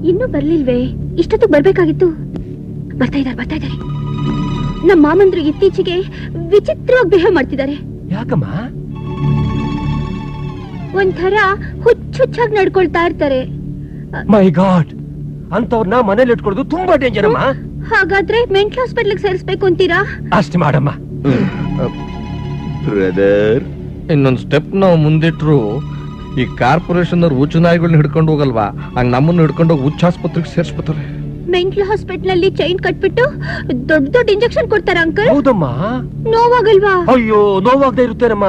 ಇನ್ನೂ ಬರ್ಲಿಲ್ವೇ? ಇಷ್ಟೊತ್ತು ಬರ್ಬೇಕಾಗಿತ್ತು. ಬರ್ತಾ ಇದ್ದಾರೆ. ನಮ್ಮ ಮಾಮಂದ್ರಿಗೆ ಇತ್ತೀಚೆಗೆ ವಿಚಿತ್ರವಾಗಿ ಬಿಹೇವ್ ಮಾಡ್ತಿದ್ದಾರೆ. ಯಾಕಮ್ಮ? ಒಂಥರ ಹುಚ್ಚಾಗಿ ನಡ್ಕೊಳ್ತಾ ಇರ್ತಾರೆ. ಮೈ ಗಾಡ್, ಅಂತವ್ರನ್ನ ಮನೇಲಿ ಇಟ್ಕೊಳ್ಳೋದು ತುಂಬಾ ಡೇಂಜರ್ ಅಮ್ಮ. ಹಾಗಾದ್ರೆ ಮೆಂಟಲ್ ಹಾಸ್ಪಿಟಲ್ ಸೇರಿಸ್ಬೇಕು ಅಂತೀರಾ? ಅಷ್ಟೇ ಮಾಡಮ್ಮ. ಬ್ರದರ್, ಇನ್ನೊಂದು ಸ್ಟೆಪ್ ನಾವು ಮುಂದಿಟ್ರು ಈ ಕಾರ್ಪೊರೇಷನ್ ಅವ್ರು ಹುಚ್ಚು ನಾಯಿಗಳನ್ನ ಹಿಡ್ಕೊಂಡು ಹೋಗಲ್ವಾ, ಹಂಗ ನಮ್ಮನ್ನು ಹಿಡ್ಕೊಂಡು ಹೋಗಿ ಹುಚ್ಚ ಆಸ್ಪತ್ರೆಗೆ ಸೇರಿಸ್ಬಿಡ್ತಾರೆ. ಮೆಂಟಲ್ ಹಾಸ್ಪಿಟಲ್ ಅಲ್ಲಿ ಚೈನ್ ಕಟ್ಬಿಟ್ಟು ದೊಡ್ಡ ಇಂಜೆಕ್ಷನ್ ಕೊಡ್ತಾರ ಅಂಕಲ್. ಹೌದಮ್ಮ. ನೋವಾಗಲ್ವಾ? ಅಯ್ಯೋ, ನೋವಾಗದೆ ಇರುತ್ತೇನಮ್ಮ.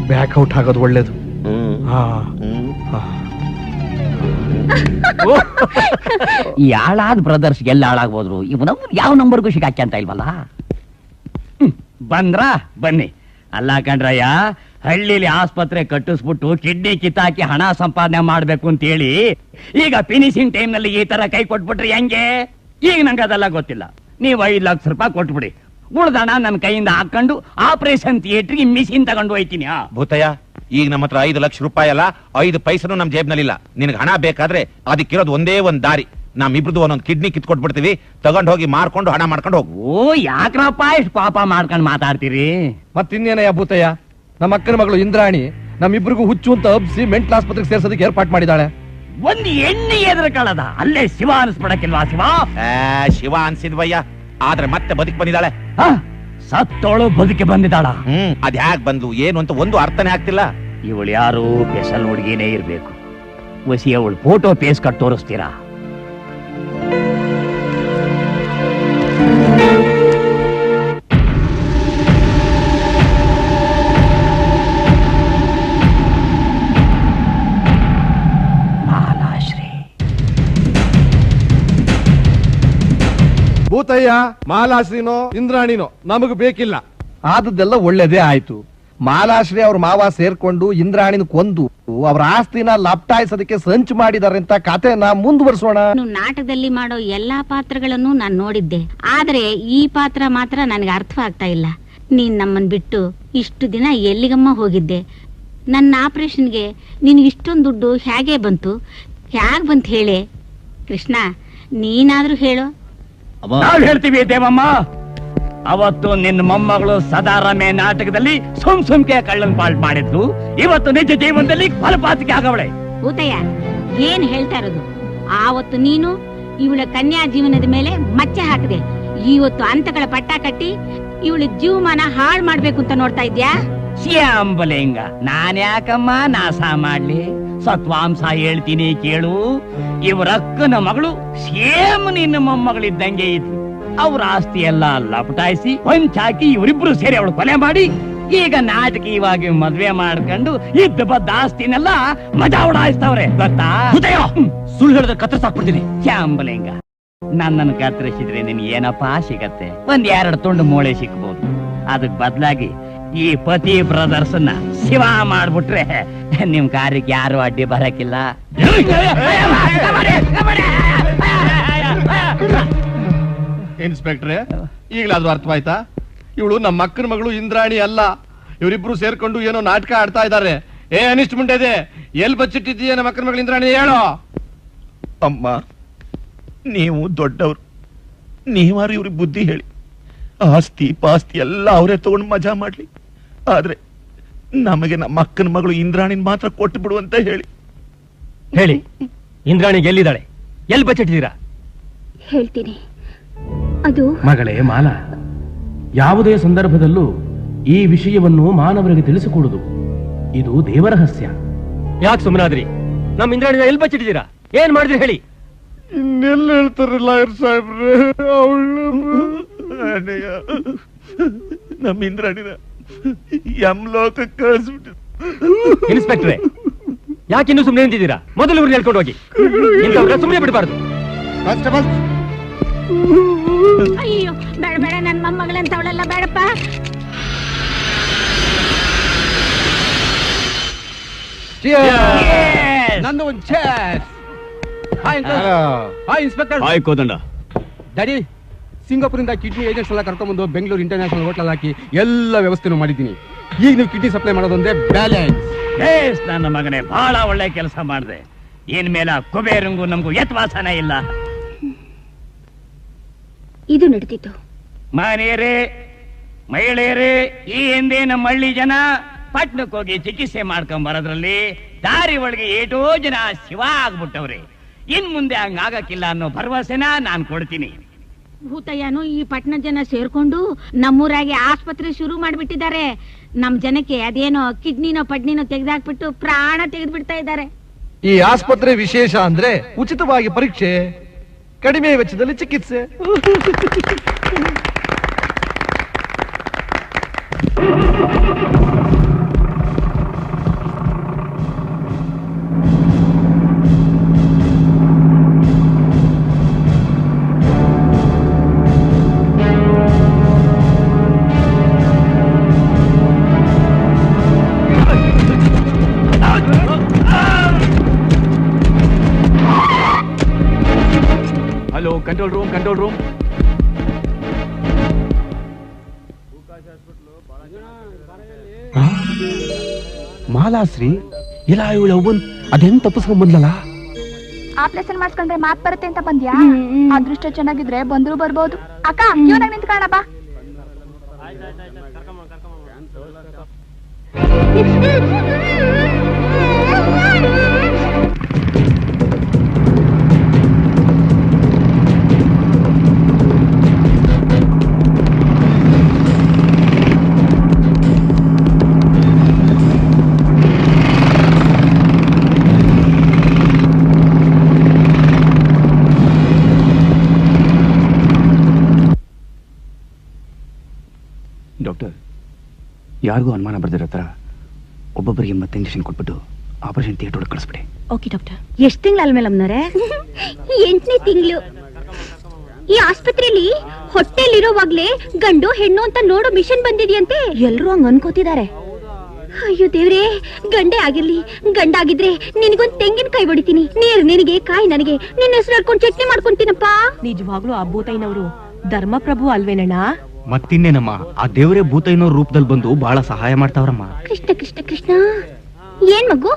ಬ್ಯಾಕ್ ಔಟ್ ಆಗೋದು ಒಳ್ಳೇದು. ಈ ಹಾಳಾದ ಬ್ರದರ್ಸ್ ಎಲ್ಲ ಹಾಳಾಗ್ಬೋದ್ರು, ಇವನ ಯಾವ ನಂಬರ್ಗೂ ಸಿಗಾಕ್ಯಂತ ಇಲ್ವಲ್ಲ. ಬಂದ್ರ ಬನ್ನಿ. ಅಲ್ಲ ಕಣ್ರಯ್ಯ, ಹಳ್ಳಿಲಿ ಆಸ್ಪತ್ರೆ ಕಟ್ಟಿಸ್ಬಿಟ್ಟು ಕಿಡ್ನಿ ಕಿತ್ತಾಕಿ ಹಣ ಸಂಪಾದನೆ ಮಾಡ್ಬೇಕು ಅಂತ ಹೇಳಿ ಈಗ ಫಿನಿಶಿಂಗ್ ಟೈಮ್ ನಲ್ಲಿ ಈ ತರ ಕೈ ಕೊಟ್ಬಿಟ್ರಿ ಹೆಂಗೆ? ಈಗ ನಂಗೆ ಅದೆಲ್ಲ ಗೊತ್ತಿಲ್ಲ. ನೀವು 5 ಲಕ್ಷ ರೂಪಾಯಿ ಕೊಟ್ಬಿಡಿ, ಉಳ್ದಣ ನನ್ನ ಕೈಯಿಂದ ಹಾಕೊಂಡು ಆಪರೇಷನ್ ಥಿಯೇಟರ್ಗೆ ಮಿಷಿನ್ ತಗೊಂಡು ಹೋಯ್ತೀನಿ. ಭೂತಯ್ಯ, ಈಗ ನಮ್ಮ ಹತ್ರ 5 ಲಕ್ಷ ರೂಪಾಯಿ ಅಲ್ಲ, 5 ಪೈಸನು ನಮ್ ಜೇಬ್ನಲ್ಲಿಲ್ಲ. ನಿನಗೆ ಹಣ ಬೇಕಾದ್ರೆ ಅದಕ್ಕಿರೋದು ಒಂದೇ ಒಂದ್ ದಾರಿ. ನಮ್ಮಿಬ್ರದ್ದು ಒಂದೊಂದು ಕಿಡ್ನಿ ಕಿತ್ಕೊಟ್ಬಿಡ್ತೀವಿ, ತಗೊಂಡ್ ಹೋಗಿ ಮಾರ್ಕೊಂಡು ಹಣ ಮಾಡ್ಕೊಂಡು ಹೋಗು. ಓ, ಯಾಕ್ರಪ್ಪ ಇಷ್ಟು ಪಾಪ ಮಾಡ್ಕೊಂಡು ಮಾತಾಡ್ತೀರಿ? ಮತ್ತಿನ್ನೇನಯ್ಯ ಭೂತಯ್ಯ, ನಮ್ಮ ಅಕ್ಕನ ಮಗಳು ಇಂದ್ರಾಣಿ ನಮ್ಮಿಬ್ರಿಗೂ ಹುಚ್ಚು ಅಂತ ಹಬ್ಸಿ ಮೆಂಟಲ್ ಆಸ್ಪತ್ರೆಗೆ ಸೇರ್ಸೋದಕ್ಕೆ ಏರ್ಪಾಟ್ ಮಾಡಿದಾಳೆ. ಒಂದು ಎಣ್ಣೆ ಎದ್ರ ಕಳದ ಅಲ್ಲೇ ಶಿವ ಅನಿಸ್ಬಿಡಕ್ಕಿಲ್ವಾ? ಶಿವ ಅನ್ಸಿದ್ವಯ್ಯ, ಆದ್ರೆ ಮತ್ತೆ ಬದುಕಿ ಬಂದಿದ್ದಾಳೆ. ಸತ್ತೋಳು ಬದುಕಿ ಬಂದಿದ್ದಾಳ. ಅದ್ ಹ್ಯಾಕ್ ಬಂದ್ಲು ಏನು ಅಂತ ಒಂದು ಅರ್ಥನೇ ಆಗ್ತಿಲ್ಲ. ಇವಳು ಯಾರು ಸ್ಪೆಷಲ್ ಹುಡುಗಿನೇ ಇರ್ಬೇಕು. ವಸಿ ಅವಳು ಫೋಟೋ ಪೇಸ್ ಕಟ್ ತೋರಿಸ್ತೀರಾ? ಭೂತಯ್ಯ, ಮಾಲಾಶ್ರೀನೋ ಇಂದ್ರಾಣಿನೋ ನಮಗ್ ಬೇಕಿಲ್ಲ. ಆದದ್ದೆಲ್ಲ ಒಳ್ಳೇದೇ ಆಯ್ತು. ಮಾಲಾಶ್ರೀ ಅವ್ರ ಮಾವ ಸೇರ್ಕೊಂಡು ಇಂದ್ರಾಣಿನ ಕೊಂದು ಅವ್ರ ಆಸ್ತಿನ ಲಪ್ಟಾಯಿಸೋದಕ್ಕೆ ಸಂಚು ಮಾಡಿದಾರೆ ಅಂತ ಕಥೆನ ಮುಂದುವರಿಸೋಣ. ನಾಟಕದಲ್ಲಿ ಮಾಡೋ ಎಲ್ಲಾ ಪಾತ್ರಗಳನ್ನು ನಾನು ನೋಡಿದ್ದೆ, ಆದ್ರೆ ಈ ಪಾತ್ರ ಮಾತ್ರ ನನಗೆ ಅರ್ಥವಾಗ್ತಾ ಇಲ್ಲ. ನೀನ್ ನಮ್ಮನ್ ಬಿಟ್ಟು ಇಷ್ಟು ದಿನ ಎಲ್ಲಿಗಮ್ಮ ಹೋಗಿದ್ದೆ? ನನ್ನ ಆಪರೇಷನ್ಗೆ ನಿನ್ಗೆ ಇಷ್ಟೊಂದು ದುಡ್ಡು ಹೇಗೆ ಬಂತು? ಹೇಗ್ ಬಂತ ಹೇಳೆ ಕೃಷ್ಣ, ನೀನಾದ್ರೂ ಹೇಳು. ನಾವ್ ಹೇಳ್ತೀವಿ ದೇವಮ್ಮ. ಅವತ್ತು ನಿನ್ನ ಮೊಮ್ಮಗಳು ಸದಾರಮೆ ನಾಟಕದಲ್ಲಿ ಸುಮ್ಕೆ ಕಳ್ಳನ್ ಪಾಲ್ಟ್ ಮಾಡಿದ್ಲು, ಇವತ್ತು ನಿಜ ಜೀವನದಲ್ಲಿ ಫಲಪಾತಿಕೆ ಆಗವಳೆ. ಭೂತಯ್ಯ, ಏನ್ ಹೇಳ್ತಾ ಇರೋದು? ಆವತ್ತು ನೀನು ಇವಳ ಕನ್ಯಾ ಜೀವನದ ಮೇಲೆ ಮಚ್ಚೆ ಹಾಕಿದೆ, ಇವತ್ತು ಅಂತಗಳ ಪಟ್ಟ ಕಟ್ಟಿ ಇವಳ ಜೀವಮಾನ ಹಾಳು ಮಾಡ್ಬೇಕು ಅಂತ ನೋಡ್ತಾ ಇದ್ಯಾ? ಶ್ಯಾಂಬಲಿಂಗ, ನಾನ್ಯಾಕಮ್ಮ ನಾಶ ಮಾಡ್ಲಿ? ಸತ್ವಾಂಶ ಹೇಳ್ತೀನಿ ಕೇಳು. ಇವರಕ್ಕನ ಮಗಳು ಸೇಮ್ ನಿನ್ನ ಮೊಮ್ಮಗಳಿದ್ದಂಗೆ ಇದ್ಲು. ಅವ್ರ ಆಸ್ತಿ ಎಲ್ಲ ಲಪಟಾಯಿಸಿ ಹೊಂಚಾಕಿ ಇವರಿಬ್ರು ಸೇರಿ ಅವಳು ಕೊಲೆ ಮಾಡಿ ಈಗ ನಾಟಕೀಯವಾಗಿ ಮದ್ವೆ ಮಾಡ್ಕೊಂಡು ಇದ್ದ ಬದ್ದ ಆಸ್ತಿನೆಲ್ಲ ಮಜಾ ಉಡಾಯಿಸ್ತವ್ರೆ, ಗೊತ್ತಾ? ಸುಳ್ಳು ಹೇಳಿದ್ರೆ ಕತ್ತರಿಸಾಕ್ಬಿಡ್ತೀನಿ. ಶ್ಯಾಂಬಲಿಂಗ, ನನ್ನನ್ನು ಕತ್ತರಿಸಿದ್ರೆ ನಿನ್ ಏನಪ್ಪಾ ಸಿಗತ್ತೆ? 1-2 ತುಂಡು ಮೂಳೆ ಸಿಕ್ಬಹುದು. ಅದಕ್ ಬದಲಾಗಿ ಈ ಪತಿ ಬ್ರದರ್ಸ್ ನ ಶಿವ ಮಾಡ್ಬಿಟ್ರೆ ನಿಮ್ ಕಾರ್ಯಕ್ಕೆ ಯಾರು ಅಡ್ಡಿ ಬರಕಿಲ್ಲ. ಇನ್ಸ್ಪೆಕ್ಟ್ರೆ, ಈಗಲಾದ್ರೂ ಅರ್ಥವಾಯ್ತಾ? ಇವಳು ನಮ್ಮ ಅಕ್ಕನ ಮಗಳು ಇಂದ್ರಾಣಿ ಅಲ್ಲ. ಇವರಿಬ್ರು ಸೇರ್ಕೊಂಡು ಏನೋ ನಾಟಕ ಆಡ್ತಾ ಇದ್ದಾರೆ. ಅನಿಷ್ಟ ಮುಂಟೆದೆ, ಎಲ್ಲಿ ಬಚ್ಚಿಟ್ಟಿದ್ದೀಯ ನಮ್ಮ ಅಕ್ಕನ ಮಗಳು ಇಂದ್ರಾಣಿ? ಹೇಳೋ. ಅಮ್ಮ, ನೀವು ದೊಡ್ಡವ್ರು, ನೀವಾರು ಇವ್ರಿಗೆ ಬುದ್ಧಿ ಹೇಳಿ. ಆಸ್ತಿ ಪಾಸ್ತಿ ಎಲ್ಲ ಅವರೇ ತಗೊಂಡು ಮಜಾ ಮಾಡ್ಲಿ, ಆದ್ರೆ ನಮಗೆ ನಮ್ಮ ಅಕ್ಕನ ಮಗಳು ಇಂದ್ರಾಣಿನ ಮಾತ್ರ ಕೊಟ್ಟು ಬಿಡು ಅಂತ ಹೇಳಿ. ಹೇಳಿ, ಇಂದ್ರಾಣಿಗೆ ಎಲ್ಲಿದ್ದಾಳೆ? ಎಲ್ಲಿ ಬಚ್ಚಿಟ್ಟಿದ್ದೀರಾ? ಹೇಳ್ತೀನಿ. ಅದು ಮಗಳೇ ಮಾಲಾ, ಯಾವುದೇ ಸಂದರ್ಭದಲ್ಲೂ ಈ ವಿಷಯವನ್ನು ಮಾನವರಿಗೆ ತಿಳಿಸಿಕೊಡುದು ಇದು ದೇವರಹಸ್ಯ. ಯಾಕೆ ಸುಮ್ಮನಾದ್ರಿ? ನಮ್ಮ ಇಂದ್ರಾಣಿನ ಎಲ್ಲಿ ಬಚ್ಚಿಟ್ಟಿದ್ದೀರಾ? ಏನ್ ಮಾಡಿದ್ರಿ ಹೇಳಿ? ಇನ್ನೆಲ್ಲ ಹೇಳ್ತಾರೆ ಲಾಯರ್ ಸಾಹೇಬ್ರೆ, ನಮ್ಮ ಇಂದ್ರಾಣಿನ ಯಮಲೋಕಕ್ಕೆ ಕಳಿಸ್ಬಿಟ್ಟು. ಇನ್ಸ್ಪೆಕ್ಟ್ರೆ, ಯಾಕೆ ಇನ್ನೂ ಸುಮ್ಮನೆ ನಿಂತಿದ್ದೀರಾ? ಮೊದಲು ಇವ್ರನ್ನ ಹೇಳ್ಕೊಂಡು ಹೋಗಿ. ಸುಮ್ಮನೆ ಬಿಡಬಾರ್ದು. ಕಾನ್ಸ್ಟೇಬಲ್, ಅಯ್ಯೋ ಬೇಡ ಬೇಡ, ನನ್ನ ಮೊಮ್ಮಗಳಂತವಳೆಲ್ಲ ಬೇಡಪ್ಪ. ನಂದು ಒಂದು chance. Hi inspector. Hi Kodanda. Daddy, ಸಿಂಗಾಪುರಿಂದ ಕಿಡ್ನಿ ಏಜೆಂಟ್ಸ್ ಎಲ್ಲ ಕರ್ಕೊಂಡ್ಬಂದು ಬೆಂಗಳೂರು ಇಂಟರ್ನ್ಯಾಷನಲ್ ಹೋಟೆಲ್ ಹಾಕಿ ಎಲ್ಲ ವ್ಯವಸ್ಥೆನೂ ಮಾಡಿದ್ದೀನಿ. ಈಗ ನೀವು ಕಿಡ್ನಿ ಸಪ್ಲೈ ಮಾಡೋದೊಂದೇ ಬ್ಯಾಲೆನ್ಸ್. ನನ್ನ ಮಗನೇ, ಬಹಳ ಒಳ್ಳೆ ಕೆಲಸ ಮಾಡಿದೆ. ಇನ್ಮೇಲ ಕುಬೇರಂಗೂ ನಮಗೂ ಯತ್ವಾಸನ ಇಲ್ಲ. ಇದು ನಡೆದಿತ್ತು. ಮನೆಯರೇ, ಮಹಿಳೆಯರೇ, ಈ ಹಿಂದೆ ನಮ್ಮ ಹಳ್ಳಿ ಜನ ಪಟ್ಟಣಕ್ಕೆ ಹೋಗಿ ಚಿಕಿತ್ಸೆ ಮಾಡ್ಕೊಂಡ್ ಬರೋದ್ರಲ್ಲಿ ದಾರಿ ಒಳಗೆ ಏಟೋ ಜನ ಶಿವ ಆಗ್ಬಿಟ್ಟವ್ರೆ. ಇನ್ ಮುಂದೆ ಹಂಗಾಗಕ್ಕಿಲ್ಲ ಅನ್ನೋ ಭರವಸೆನ ನಾನ್ ಕೊಡ್ತೀನಿ. ಭೂತಯ್ಯನು ಈ ಪಟ್ಟಣ ಜನ ಸೇರ್ಕೊಂಡು ನಮ್ಮೂರಾಗೆ ಆಸ್ಪತ್ರೆ ಶುರು ಮಾಡ್ಬಿಟ್ಟಿದ್ದಾರೆ. ನಮ್ ಜನಕ್ಕೆ ಅದೇನೋ ಕಿಡ್ನಿನೋ ಪಡ್ನಿನೋ ತೆಗೆದಾಕ್ಬಿಟ್ಟು ಪ್ರಾಣ ತೆಗೆದು ಬಿಡ್ತಾ ಇದ್ದಾರೆ. ಈ ಆಸ್ಪತ್ರೆ ವಿಶೇಷ ಅಂದ್ರೆ ಉಚಿತವಾಗಿ ಪರೀಕ್ಷೆ, ಕಡಿಮೆ ವೆಚ್ಚದಲ್ಲಿ ಚಿಕಿತ್ಸೆ. Hello, control room, control room. Malashri ಇಲ್ಲ ಇವಳು ಒಬ್ಬನ್ ಅದೆಂಗ್ ತಪ್ಪಿಸ್ಕೊಂಡ್ ಬಂದ್ಲಲ್ಲ. ಆಪರೇಷನ್ ಮಾಡ್ಸ್ಕೊಂಡ್ರೆ ಮಾತ್ ಬರುತ್ತೆ ಅಂತ ಬಂದ್ಯಾ? ಅದೃಷ್ಟ ಚೆನ್ನಾಗಿದ್ರೆ ಬಂದ್ರು ಬರ್ಬೋದು. ಅಕ್ಕ ಇವನಾಗ ನಿಂತ್ಕೊಳ್ಳ ಬಾ. ಡಾಕ್ಟರ್, ಯಾರಿಗೂ ಅನುಮಾನ ಬರ್ದಿರೋ ಥರ ಒಬ್ಬೊಬ್ಬರಿಗೆ ಮತ್ತೆ ಇಂಜೆಕ್ಷನ್ ಕೊಟ್ಬಿಟ್ಟು ಆಪರೇಷನ್ ಥಿಯೇಟರ್ ಒಳಗೆ ಕಳಿಸ್ಬಿಡಿ. Okay doctor. ಎಷ್ಟು ತಿಂಗಳಾದ ಮೇಲಮ್ನವ್ರೆ? 8ನೇ ತಿಂಗಳು. ಈ ಆಸ್ಪತ್ರೆಯಲ್ಲಿ ಹೊಟ್ಟೆಲಿರೋವಾಗ್ಲೇ ಗಂಡು ಹೆಣ್ಣು ಅಂತ ನೋಡೋ ಮಿಷನ್ ಬಂದಿದೆಯಂತೆ. ಎಲ್ರು ಹಂಗ ಅನ್ಕೋತಿದ್ದಾರೆ. ಅಯ್ಯೋ ದೇವ್ರೇ, ಗಂಡೆ ಆಗಿರ್ಲಿ, ಗಂಡಾಗಿದ್ರೆ ನಿನಗೊಂದ್ ತೆಂಗಿನಕಾಯಿ ಹೊಡಿತೀನಿ, ನೀರು ನಿನಗೆ, ಕಾಯಿ ನನಗೆ, ನಿನ್ನ ಹೆಸರು ಹೇಳ್ಕೊಂಡು ಚಟ್ನಿ ಮಾಡ್ಕೊಂತೀನಪ್ಪ. ನಿಜವಾಗ್ಲೂ ಆ ಭೂತಯ್ಯನವರು ಧರ್ಮಪ್ರಭು ಅಲ್ವೇನಣ್ಣ? ಮತ್ತಿನ್ನೇನಮ್ಮ, ಆ ದೇವರೇ ಭೂತೈನೋ ರೂಪದಲ್ಲಿ ಬಂದು ಬಹಳ ಸಹಾಯ ಮಾಡ್ತಾವ್ರಮ್ಮ. ಕೃಷ್ಣ ಕೃಷ್ಣ ಕೃಷ್ಣ. ಏನ್ ಮಗು?